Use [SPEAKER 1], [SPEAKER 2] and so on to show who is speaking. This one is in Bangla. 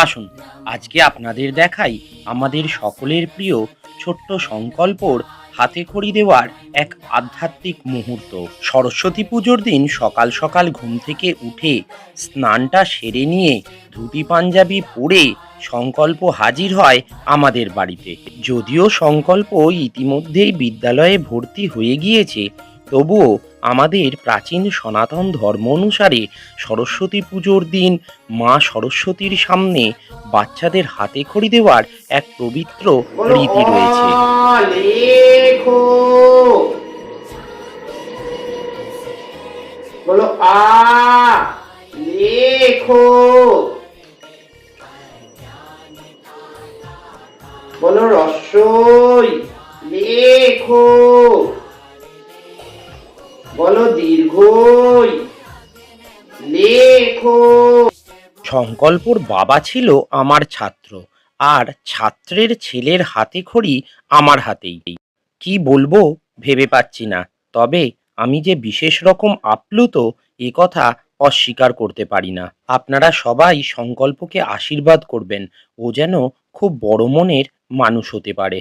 [SPEAKER 1] আসুন আজকে আপনাদের দেখাই আমাদের সকলের প্রিয় ছোট্ট সংকল্পর হাতে খড়ি দেওয়ার এক আধ্যাত্মিক মুহূর্ত। সরস্বতী পুজোর দিন সকাল সকাল ঘুম থেকে উঠে স্নানটা সেরে নিয়ে ধুতি পাঞ্জাবি পরে সংকল্প হাজির হয় আমাদের বাড়িতে। যদিও সংকল্প ইতিমধ্যেই বিদ্যালয়ে ভর্তি হয়ে গিয়েছে, তবুও আমাদের প্রাচীন সনাতন ধর্ম অনুসারে সরস্বতী পুজোর দিন মা সরস্বতীর সামনে বাচ্চাদের হাতে খড়ি দেওয়ার এক পবিত্র
[SPEAKER 2] বলো
[SPEAKER 1] রীতি রয়েছে।
[SPEAKER 2] লেখো, বলো লেখো, বলো রস্বই লেখো, বলো দীর্ঘই লেখো।
[SPEAKER 1] সংকল্পর বাবা ছিল আমার ছাত্র, আর ছাত্রের ছেলের হাতে খড়ি আমার হাতেই। কি বলবো ভেবে পাচ্ছি না, তবে আমি যে বিশেষ রকম আপ্লুত এ কথা অস্বীকার করতে পারি না। আপনারা সবাই সংকল্পকে আশীর্বাদ করবেন, ও যেন খুব বড় মনের মানুষ হতে পারে।